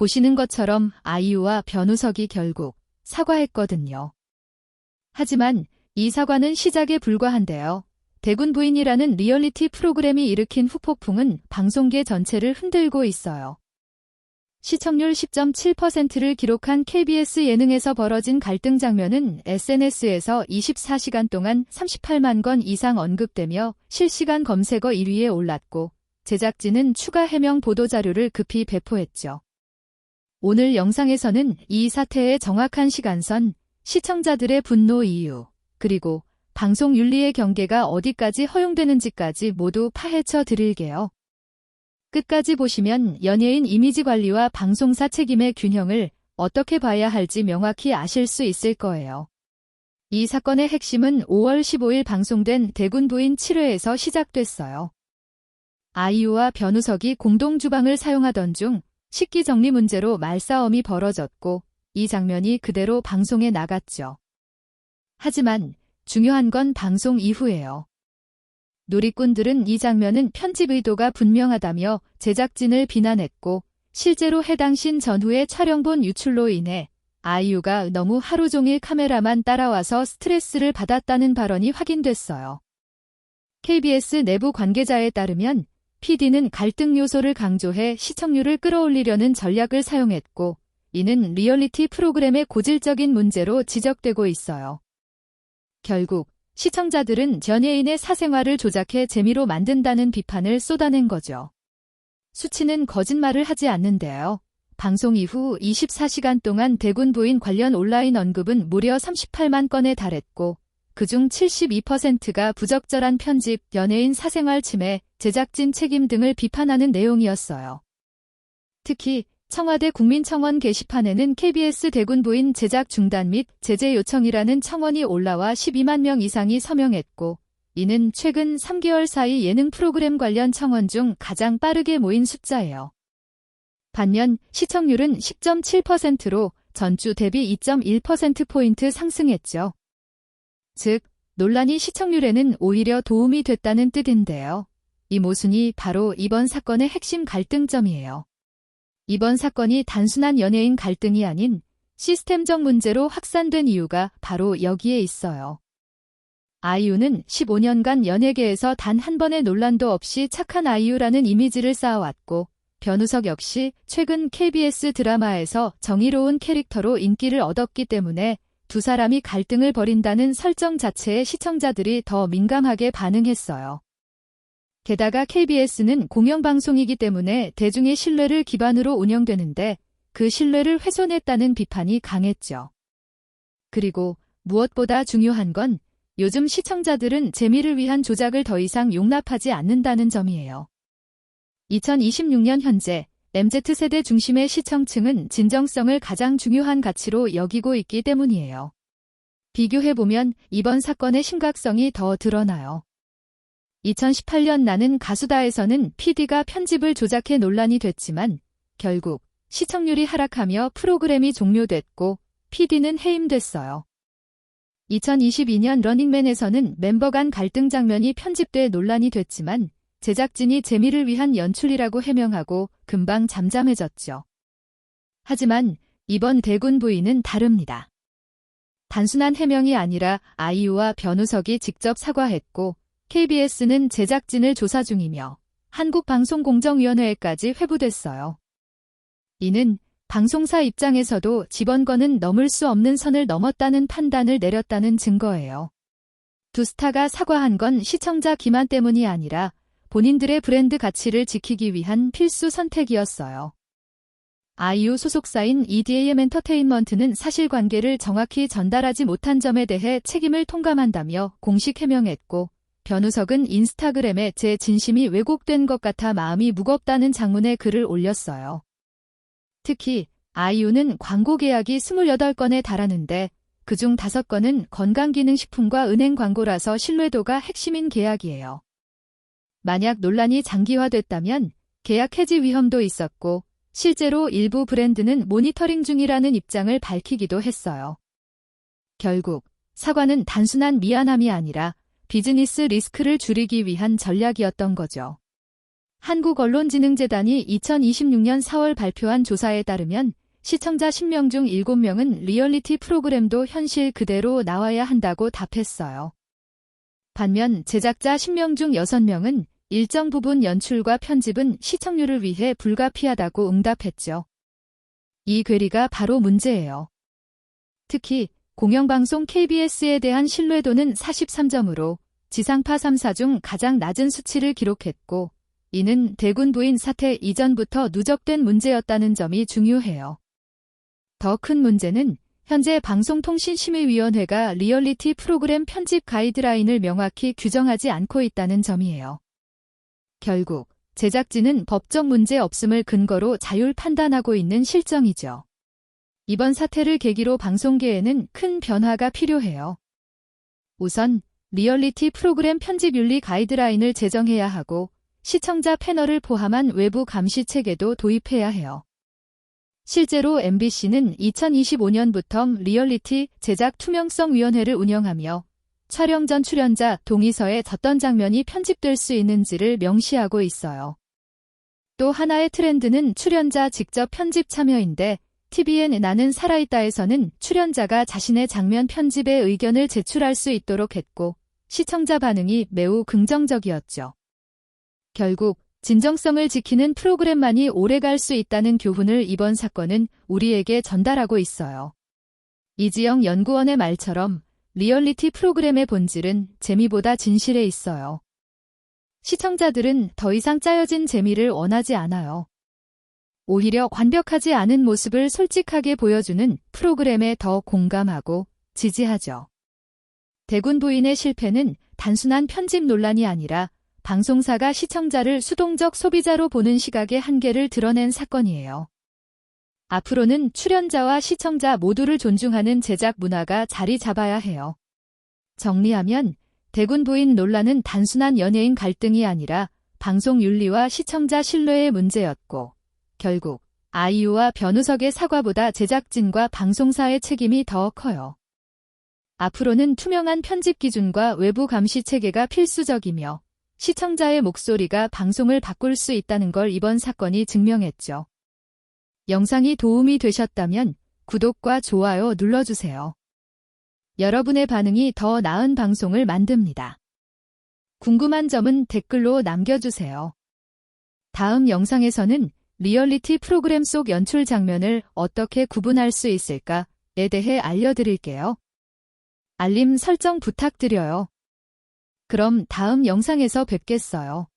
보시는 것처럼 아이유와 변우석이 결국 사과했거든요. 하지만 이 사과는 시작에 불과한데요. 대군 부인이라는 리얼리티 프로그램이 일으킨 후폭풍은 방송계 전체를 흔들고 있어요. 시청률 10.7%를 기록한 KBS 예능에서 벌어진 갈등 장면은 SNS에서 24시간 동안 38만 건 이상 언급되며 실시간 검색어 1위에 올랐고, 제작진은 추가 해명 보도자료를 급히 배포했죠. 오늘 영상에서는 이 사태의 정확한 시간선, 시청자들의 분노 이유, 그리고 방송 윤리의 경계가 어디까지 허용되는지까지 모두 파헤쳐 드릴게요. 끝까지 보시면 연예인 이미지 관리와 방송사 책임의 균형을 어떻게 봐야 할지 명확히 아실 수 있을 거예요. 이 사건의 핵심은 5월 15일 방송된 대군 부인 7회에서 시작됐어요. 아이유와 변우석이 공동 주방을 사용하던 중 식기 정리 문제로 말싸움이 벌어졌고, 이 장면이 그대로 방송에 나갔죠. 하지만 중요한 건 방송 이후예요. 누리꾼들은 이 장면은 편집 의도가 분명하다며 제작진을 비난했고, 실제로 해당 씬 전후의 촬영본 유출로 인해 아이유가 너무 하루 종일 카메라만 따라와서 스트레스를 받았다는 발언이 확인됐어요. KBS 내부 관계자에 따르면 PD는 갈등 요소를 강조해 시청률을 끌어올리려는 전략을 사용했고, 이는 리얼리티 프로그램의 고질적인 문제로 지적되고 있어요. 결국 시청자들은 연예인의 사생활을 조작해 재미로 만든다는 비판을 쏟아낸 거죠. 수치는 거짓말을 하지 않는데요. 방송 이후 24시간 동안 대군 부인 관련 온라인 언급은 무려 38만 건에 달했고, 그중 72%가 부적절한 편집, 연예인 사생활 침해, 제작진 책임 등을 비판하는 내용이었어요. 특히 청와대 국민청원 게시판에는 KBS 대군 부인 제작 중단 및 제재 요청이라는 청원이 올라와 12만 명 이상이 서명했고, 이는 최근 3개월 사이 예능 프로그램 관련 청원 중 가장 빠르게 모인 숫자예요. 반면 시청률은 10.7%로 전주 대비 2.1%포인트 상승했죠. 즉, 논란이 시청률에는 오히려 도움이 됐다는 뜻인데요. 이 모순이 바로 이번 사건의 핵심 갈등점이에요. 이번 사건이 단순한 연예인 갈등이 아닌 시스템적 문제로 확산된 이유가 바로 여기에 있어요. 아이유는 15년간 연예계에서 단 한 번의 논란도 없이 착한 아이유라는 이미지를 쌓아왔고, 변우석 역시 최근 KBS 드라마에서 정의로운 캐릭터로 인기를 얻었기 때문에 두 사람이 갈등을 벌인다는 설정 자체에 시청자들이 더 민감하게 반응했어요. 게다가 KBS는 공영방송이기 때문에 대중의 신뢰를 기반으로 운영되는데 그 신뢰를 훼손했다는 비판이 강했죠. 그리고 무엇보다 중요한 건 요즘 시청자들은 재미를 위한 조작을 더 이상 용납하지 않는다는 점이에요. 2026년 현재 MZ세대 중심의 시청층은 진정성을 가장 중요한 가치로 여기고 있기 때문이에요. 비교해보면 이번 사건의 심각성이 더 드러나요. 2018년 나는 가수다에서는 PD가 편집을 조작해 논란이 됐지만 결국 시청률이 하락하며 프로그램이 종료됐고 PD는 해임됐어요. 2022년 러닝맨에서는 멤버 간 갈등 장면이 편집돼 논란이 됐지만 제작진이 재미를 위한 연출이라고 해명하고 금방 잠잠해졌죠. 하지만 이번 대군 부인은 다릅니다. 단순한 해명이 아니라 아이유와 변우석이 직접 사과했고, KBS는 제작진을 조사 중이며 한국방송공정위원회에까지 회부됐어요. 이는 방송사 입장에서도 지번권은 넘을 수 없는 선을 넘었다는 판단을 내렸다는 증거예요. 두 스타가 사과한 건 시청자 기만 때문이 아니라 본인들의 브랜드 가치를 지키기 위한 필수 선택이었어요. 아이유 소속사인 EDAM 엔터테인먼트는 사실관계를 정확히 전달하지 못한 점에 대해 책임을 통감한다며 공식 해명했고, 변우석은 인스타그램에 제 진심이 왜곡된 것 같아 마음이 무겁다는 장문의 글을 올렸어요. 특히 아이유는 광고 계약이 28건에 달하는데 그중 5건은 건강기능식품과 은행 광고라서 신뢰도가 핵심인 계약이에요. 만약 논란이 장기화됐다면 계약 해지 위험도 있었고, 실제로 일부 브랜드는 모니터링 중이라는 입장을 밝히기도 했어요. 결국 사과는 단순한 미안함이 아니라 비즈니스 리스크를 줄이기 위한 전략이었던 거죠. 한국언론진흥재단이 2026년 4월 발표한 조사에 따르면 시청자 10명 중 7명은 리얼리티 프로그램도 현실 그대로 나와야 한다고 답했어요. 반면 제작자 10명 중 6명은 일정 부분 연출과 편집은 시청률을 위해 불가피하다고 응답했죠. 이 괴리가 바로 문제예요. 특히 공영방송 KBS에 대한 신뢰도는 43점으로 지상파 3사 중 가장 낮은 수치를 기록했고, 이는 대군 부인 사태 이전부터 누적된 문제였다는 점이 중요해요. 더 큰 문제는 현재 방송통신심의위원회가 리얼리티 프로그램 편집 가이드라인을 명확히 규정하지 않고 있다는 점이에요. 결국 제작진은 법적 문제 없음을 근거로 자율 판단하고 있는 실정이죠. 이번 사태를 계기로 방송계에는 큰 변화가 필요해요. 우선 리얼리티 프로그램 편집윤리 가이드라인을 제정해야 하고 시청자 패널을 포함한 외부 감시 체계도 도입해야 해요. 실제로 MBC는 2025년부터 리얼리티 제작 투명성위원회를 운영하며 촬영 전 출연자 동의서에 어떤 장면이 편집될 수 있는지를 명시하고 있어요. 또 하나의 트렌드는 출연자 직접 편집 참여인데 TVN 나는 살아있다에서는 출연자가 자신의 장면 편집에 의견을 제출할 수 있도록 했고 시청자 반응이 매우 긍정적이었죠. 결국 진정성을 지키는 프로그램만이 오래갈 수 있다는 교훈을 이번 사건은 우리에게 전달하고 있어요. 이지영 연구원의 말처럼 리얼리티 프로그램의 본질은 재미보다 진실에 있어요. 시청자들은 더 이상 짜여진 재미를 원하지 않아요. 오히려 완벽하지 않은 모습을 솔직하게 보여주는 프로그램에 더 공감하고 지지하죠. 대군 부인의 실패는 단순한 편집 논란이 아니라 방송사가 시청자를 수동적 소비자로 보는 시각의 한계를 드러낸 사건이에요. 앞으로는 출연자와 시청자 모두를 존중하는 제작 문화가 자리 잡아야 해요. 정리하면 대군 부인 논란은 단순한 연예인 갈등이 아니라 방송 윤리와 시청자 신뢰의 문제였고 결국 아이유와 변우석의 사과보다 제작진과 방송사의 책임이 더 커요. 앞으로는 투명한 편집 기준과 외부 감시 체계가 필수적이며 시청자의 목소리가 방송을 바꿀 수 있다는 걸 이번 사건이 증명했죠. 영상이 도움이 되셨다면 구독과 좋아요 눌러주세요. 여러분의 반응이 더 나은 방송을 만듭니다. 궁금한 점은 댓글로 남겨주세요. 다음 영상에서는 리얼리티 프로그램 속 연출 장면을 어떻게 구분할 수 있을까에 대해 알려드릴게요. 알림 설정 부탁드려요. 그럼 다음 영상에서 뵙겠어요.